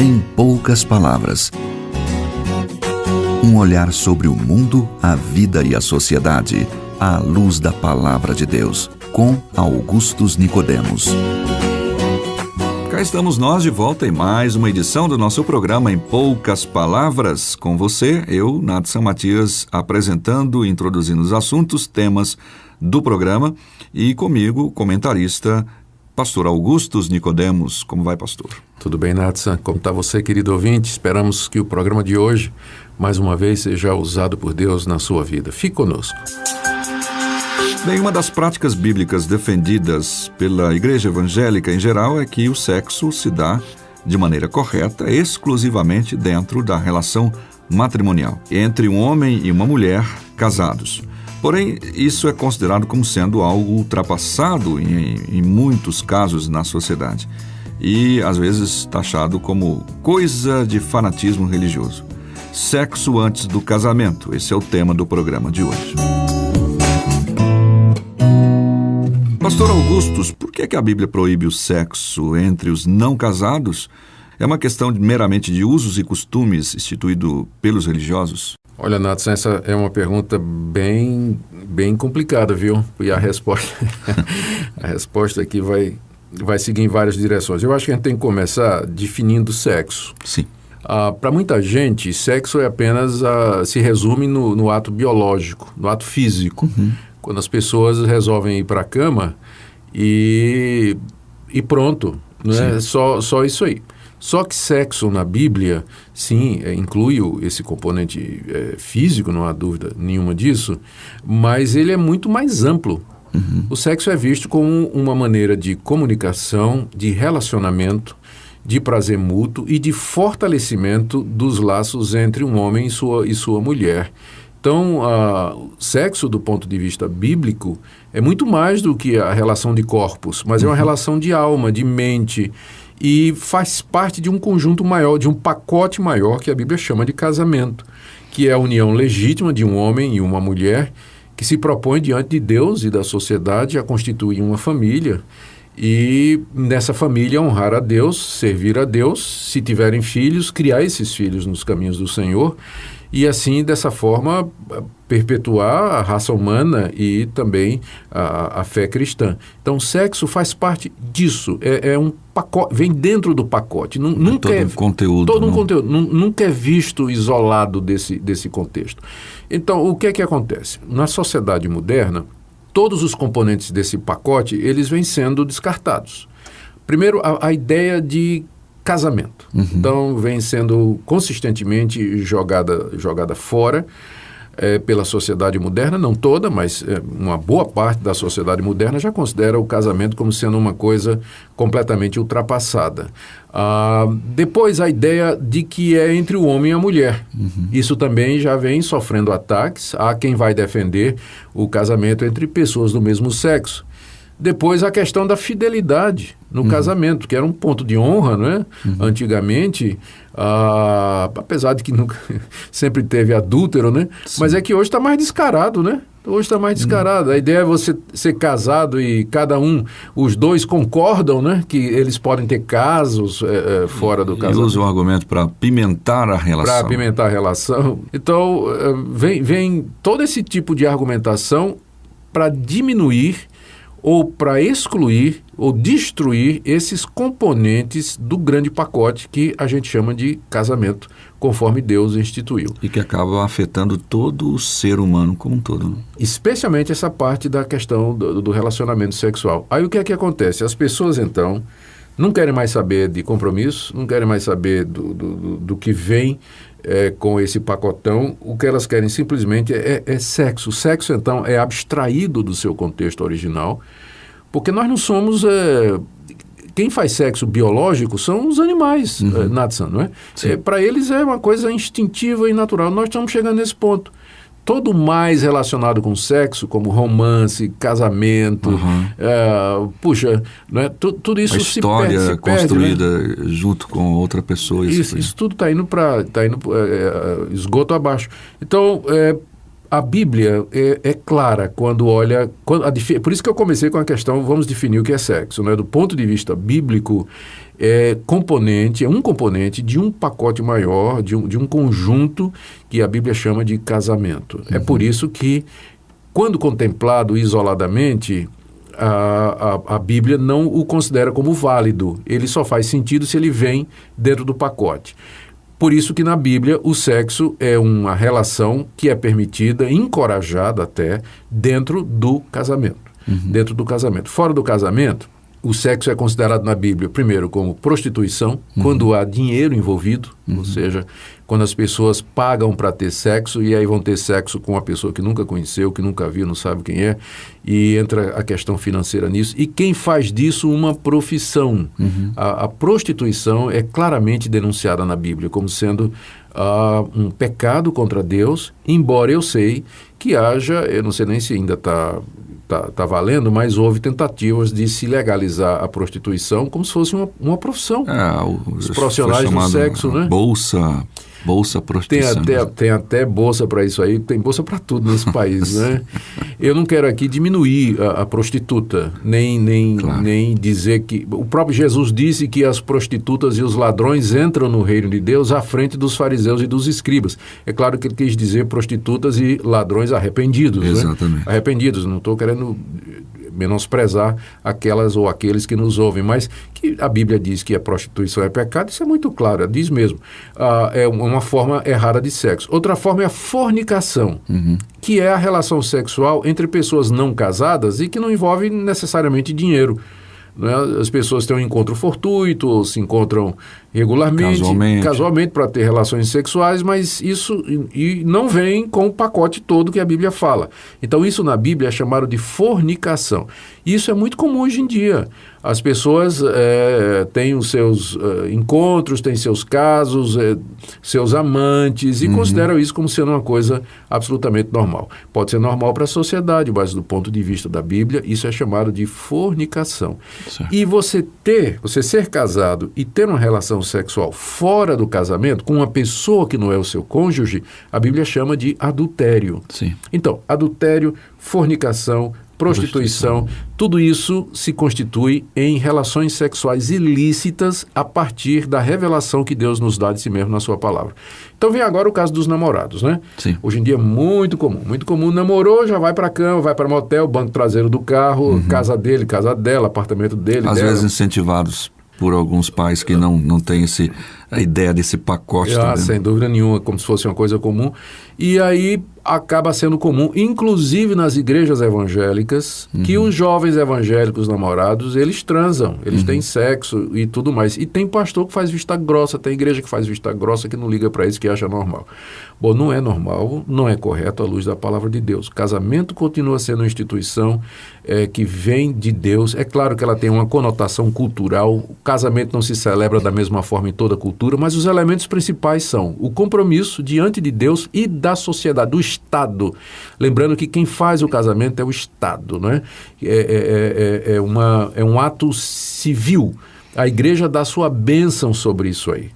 Em poucas palavras. Um olhar sobre o mundo, a vida e a sociedade, à luz da Palavra de Deus, com Augustus Nicodemos. Cá estamos nós de volta em mais uma edição do nosso programa Em Poucas Palavras. Com você, eu, Nadson Matias, apresentando e introduzindo os assuntos, temas do programa, e comigo, comentarista, pastor Augustus Nicodemos. Como vai, pastor? Tudo bem, Nadson? Como está você, querido ouvinte? Esperamos que o programa de hoje, mais uma vez, seja usado por Deus na sua vida. Fique conosco. Bem, uma das práticas bíblicas defendidas pela igreja evangélica em geral é que o sexo se dá de maneira correta, exclusivamente dentro da relação matrimonial, entre um homem e uma mulher casados. Porém, isso é considerado como sendo algo ultrapassado em muitos casos na sociedade e, às vezes, taxado como coisa de fanatismo religioso. Sexo antes do casamento, esse é o tema do programa de hoje. Pastor Augustus, por que a Bíblia proíbe o sexo entre os não casados? É uma questão meramente de usos e costumes instituído pelos religiosos? Olha, Natson, essa é uma pergunta bem complicada, viu? E a resposta aqui vai seguir em várias direções. Eu acho que a gente tem que começar definindo sexo. Sim. Para muita gente, sexo é apenas, se resume no ato biológico, no ato físico. Uhum. Quando as pessoas resolvem ir para a cama e pronto, não é só isso aí. Só que sexo na Bíblia, sim, inclui esse componente físico, não há dúvida nenhuma disso, mas ele é muito mais amplo. Uhum. O sexo é visto como uma maneira de comunicação, de relacionamento, de prazer mútuo e de fortalecimento dos laços entre um homem e sua mulher. Então, o sexo, do ponto de vista bíblico, é muito mais do que a relação de corpos, mas é uma relação de alma, de mente, e faz parte de um conjunto maior, de um pacote maior que a Bíblia chama de casamento, que é a união legítima de um homem e uma mulher que se propõe diante de Deus e da sociedade a constituir uma família e nessa família honrar a Deus, servir a Deus, se tiverem filhos, criar esses filhos nos caminhos do Senhor e assim, dessa forma, perpetuar a raça humana e também a fé cristã. Então, o sexo faz parte disso, é um pacote, vem dentro do pacote. Nunca todo um conteúdo. Todo um conteúdo, nunca é visto isolado desse contexto. Então, o que é que acontece? Na sociedade moderna, todos os componentes desse pacote, eles vêm sendo descartados. Primeiro, a ideia de casamento. Uhum. Então, vem sendo consistentemente jogada fora pela sociedade moderna, não toda, mas uma boa parte da sociedade moderna já considera o casamento como sendo uma coisa completamente ultrapassada. Depois, a ideia de que é entre o homem e a mulher. Uhum. Isso também já vem sofrendo ataques. Há quem vai defender o casamento entre pessoas do mesmo sexo. Depois, a questão da fidelidade no casamento, que era um ponto de honra, não é? Antigamente, apesar de que nunca, sempre teve adúltero, né? Sim. Mas é que hoje está mais descarado, né? Hoje está mais descarado. A ideia é você ser casado e os dois concordam, né? Que eles podem ter casos fora do casamento. E usa o argumento para apimentar a relação. Para apimentar a relação. Então, vem todo esse tipo de argumentação para diminuir ou para excluir ou destruir esses componentes do grande pacote que a gente chama de casamento, conforme Deus instituiu. E que acaba afetando todo o ser humano como um todo. Né? Especialmente essa parte da questão do relacionamento sexual. Aí o que é que acontece? As pessoas, então, não querem mais saber de compromisso, não querem mais saber do que vem com esse pacotão. O que elas querem simplesmente é sexo. O sexo, então, é abstraído do seu contexto original, porque nós não somos... quem faz sexo biológico são os animais, Natson, não é? Para eles é uma coisa instintiva e natural. Nós estamos chegando nesse ponto. Todo mais relacionado com sexo, como romance, casamento, né? Tudo isso a história se perde, construída, né? junto com outra pessoa. Isso tudo está indo para esgoto abaixo. Então, a Bíblia é clara quando olha... por isso que eu comecei com a questão, vamos definir o que é sexo, né? Do ponto de vista bíblico, é um componente de um pacote maior, de um conjunto que a Bíblia chama de casamento. É por isso que, quando contemplado isoladamente, a Bíblia não o considera como válido. Ele só faz sentido se ele vem dentro do pacote. Por isso que na Bíblia o sexo é uma relação que é permitida, encorajada até, dentro do casamento. Dentro do casamento. Fora do casamento, o sexo é considerado na Bíblia, primeiro, como prostituição, quando há dinheiro envolvido, ou seja, quando as pessoas pagam para ter sexo e aí vão ter sexo com uma pessoa que nunca conheceu, que nunca viu, não sabe quem é, e entra a questão financeira nisso. E quem faz disso uma profissão? A prostituição é claramente denunciada na Bíblia como sendo um pecado contra Deus, embora eu sei que haja, eu não sei nem se ainda está valendo, mas houve tentativas de se legalizar a prostituição como se fosse uma profissão. Os profissionais do sexo, né? Bolsa prostituição. Tem até bolsa para isso aí, tem bolsa para tudo nesse país, né? Eu não quero aqui diminuir a prostituta, nem dizer que... O próprio Jesus disse que as prostitutas e os ladrões entram no reino de Deus à frente dos fariseus e dos escribas. É claro que ele quis dizer prostitutas e ladrões arrependidos. Exatamente. Né? Arrependidos, não estou querendo menosprezar aquelas ou aqueles que nos ouvem, mas que a Bíblia diz que a prostituição é pecado, isso é muito claro, diz mesmo. É uma forma errada de sexo. Outra forma é a fornicação, que é a relação sexual entre pessoas não casadas e que não envolve necessariamente dinheiro. Né? As pessoas têm um encontro fortuito, ou se encontram casualmente para ter relações sexuais, mas isso não vem com o pacote todo que a Bíblia fala. Então isso na Bíblia é chamado de fornicação. Isso é muito comum hoje em dia. As pessoas têm os seus encontros, têm seus casos, seus amantes e consideram isso como sendo uma coisa absolutamente normal. Pode ser normal para a sociedade, mas do ponto de vista da Bíblia, isso é chamado de fornicação. Certo. E você ser casado e ter uma relação sexual fora do casamento, com uma pessoa que não é o seu cônjuge, a Bíblia chama de adultério. Sim. Então, adultério, fornicação, prostituição, tudo isso se constitui em relações sexuais ilícitas a partir da revelação que Deus nos dá de si mesmo na sua palavra. Então vem agora o caso dos namorados, né? Sim. Hoje em dia é muito comum, namorou, já vai para cama, vai para motel, banco traseiro do carro, casa dele, casa dela, apartamento dele, às vezes incentivados por alguns pais que não têm a ideia desse pacote. Sem dúvida nenhuma, como se fosse uma coisa comum. E aí acaba sendo comum, inclusive nas igrejas evangélicas, que os jovens evangélicos namorados, eles transam, eles têm sexo e tudo mais. E tem pastor que faz vista grossa, tem igreja que faz vista grossa, que não liga para isso, que acha normal. Bom, não é normal, não é correto à luz da palavra de Deus. O casamento continua sendo uma instituição que vem de Deus. É claro que ela tem uma conotação cultural, o casamento não se celebra da mesma forma em toda a cultura, mas os elementos principais são o compromisso diante de Deus e da sociedade, do Estado. Lembrando que quem faz o casamento é o Estado, né? É um ato civil. A igreja dá sua bênção sobre isso aí.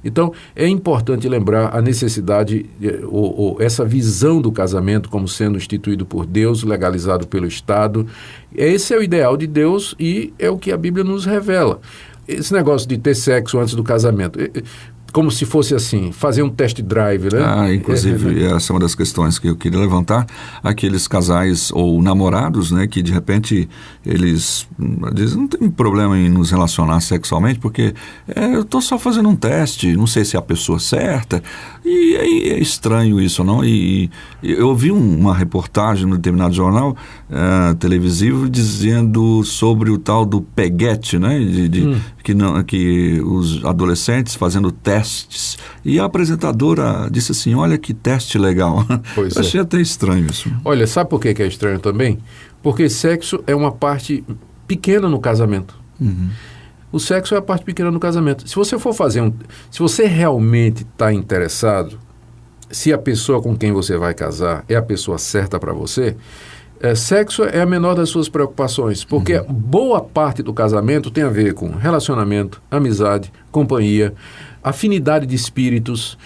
Então, é importante lembrar a necessidade, ou essa visão do casamento como sendo instituído por Deus, legalizado pelo Estado. Esse é o ideal de Deus e é o que a Bíblia nos revela. Esse negócio de ter sexo antes do casamento, como se fosse assim, fazer um test drive, né? Inclusive, essa é uma das questões que eu queria levantar. Aqueles casais ou namorados, né, que de repente eles dizem, não tem problema em nos relacionar sexualmente, porque eu estou só fazendo um teste, não sei se é a pessoa certa. E é estranho isso, não? E eu vi uma reportagem no determinado jornal televisivo dizendo sobre o tal do peguete, né? Que os adolescentes fazendo testes. E a apresentadora disse assim, olha que teste legal. Pois eu achei até estranho isso. Olha, sabe por que é estranho também? Porque sexo é uma parte pequena no casamento. O sexo é a parte pequena no casamento. Se você for se você realmente está interessado, se a pessoa com quem você vai casar é a pessoa certa para você, sexo é a menor das suas preocupações, porque boa parte do casamento tem a ver com relacionamento, amizade, companhia, afinidade de espíritos,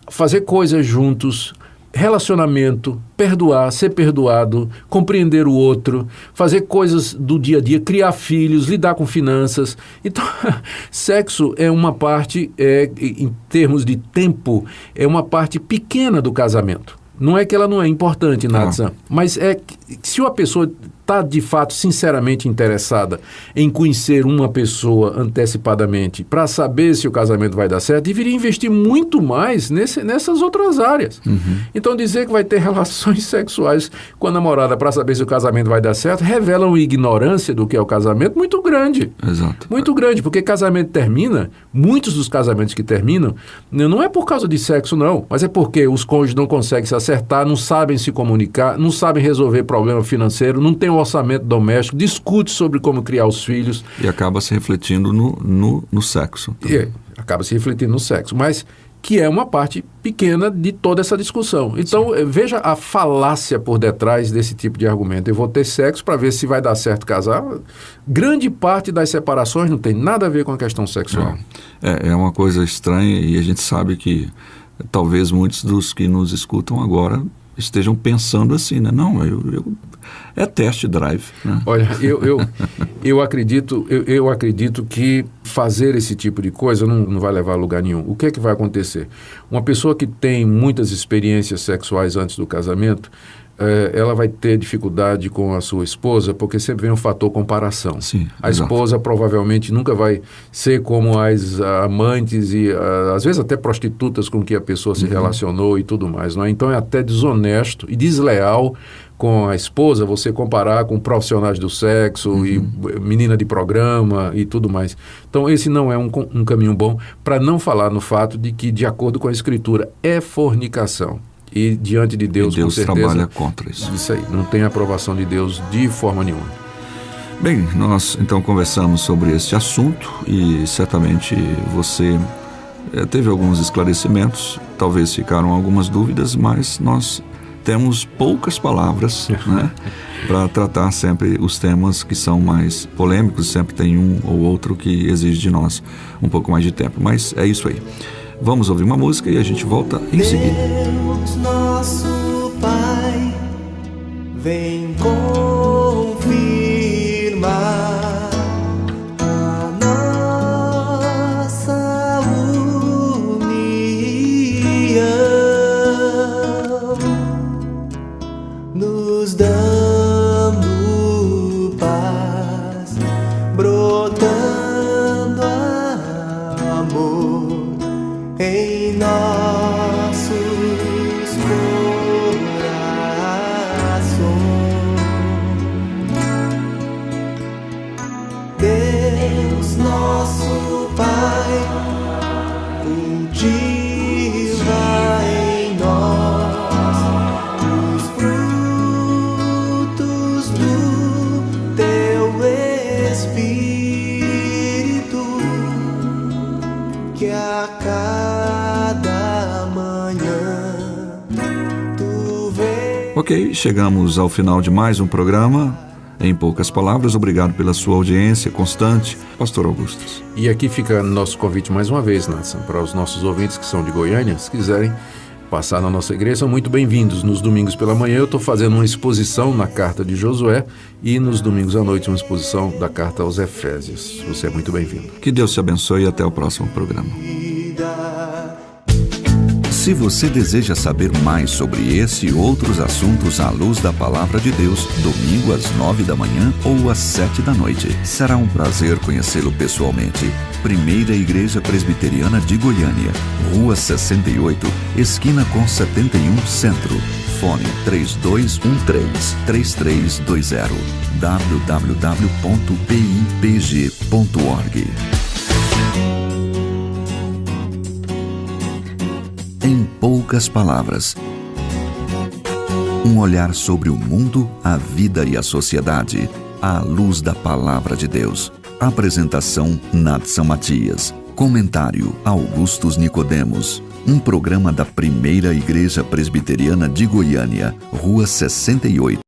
fazer coisas juntos, relacionamento, perdoar, ser perdoado, compreender o outro, fazer coisas do dia a dia, criar filhos, lidar com finanças. Então, sexo é uma parte, em termos de tempo, é uma parte pequena do casamento. Não é que ela não é importante, Natsan, mas é que se uma pessoa está, de fato, sinceramente interessada em conhecer uma pessoa antecipadamente para saber se o casamento vai dar certo, deveria investir muito mais nessas outras áreas. Então, dizer que vai ter relações sexuais com a namorada para saber se o casamento vai dar certo revela uma ignorância do que é o casamento muito grande. Exato. Muito grande, porque casamento termina, muitos dos casamentos que terminam, não é por causa de sexo, não, mas é porque os cônjuges não conseguem se acertar, não sabem se comunicar, não sabem resolver problema financeiro, não tem orçamento doméstico, discute sobre como criar os filhos. E acaba se refletindo no sexo. Acaba se refletindo no sexo, mas que é uma parte pequena de toda essa discussão. Então, veja a falácia por detrás desse tipo de argumento. Eu vou ter sexo para ver se vai dar certo casar. Grande parte das separações não tem nada a ver com a questão sexual. É uma coisa estranha e a gente sabe que talvez muitos dos que nos escutam agora estejam pensando assim, né? Não, é test drive, né? Olha, eu acredito que fazer esse tipo de coisa não vai levar a lugar nenhum. O que é que vai acontecer? Uma pessoa que tem muitas experiências sexuais antes do casamento, ela vai ter dificuldade com a sua esposa, porque sempre vem um fator comparação. Sim, a esposa provavelmente nunca vai ser como as amantes e às vezes até prostitutas com que a pessoa se relacionou e tudo mais, não é? Então é até desonesto e desleal com a esposa você comparar com profissionais do sexo e menina de programa e tudo mais. Então esse não é um caminho bom, para não falar no fato de que, de acordo com a Escritura, é fornicação. E diante de Deus, Deus com certeza, trabalha contra isso. Isso aí, não tem aprovação de Deus de forma nenhuma. Bem, nós então conversamos sobre esse assunto e certamente você teve alguns esclarecimentos, talvez ficaram algumas dúvidas, mas nós temos poucas palavras, né, para tratar sempre os temas que são mais polêmicos, sempre tem um ou outro que exige de nós um pouco mais de tempo, mas é isso aí. Vamos ouvir uma música e a gente volta em seguida. Deus nosso Pai, vem confirmar a nossa união, nos dando paz, brotando amor em nossos corações. Deus nosso Pai, cultiva em nós os frutos do teu Espírito, que a cada manhã tu vês. Ok, chegamos ao final de mais um programa. Em poucas palavras, obrigado pela sua audiência constante, Pastor Augustus. E aqui fica nosso convite mais uma vez, Nathan, para os nossos ouvintes que são de Goiânia, se quiserem passar na nossa igreja, são muito bem-vindos. Nos domingos pela manhã eu estou fazendo uma exposição na carta de Josué e nos domingos à noite uma exposição da carta aos Efésios. Você é muito bem-vindo. Que Deus te abençoe e até o próximo programa. Se você deseja saber mais sobre esse e outros assuntos à luz da Palavra de Deus, domingo às 9 da manhã ou às 7 da noite. Será um prazer conhecê-lo pessoalmente. Primeira Igreja Presbiteriana de Goiânia, Rua 68, esquina com 71 Centro. Fone 3213-3320 www.pipg.org. Em poucas palavras, um olhar sobre o mundo, a vida e a sociedade, à luz da Palavra de Deus. Apresentação Natsan Matias. Comentário Augustus Nicodemos. Um programa da Primeira Igreja Presbiteriana de Goiânia, Rua 68.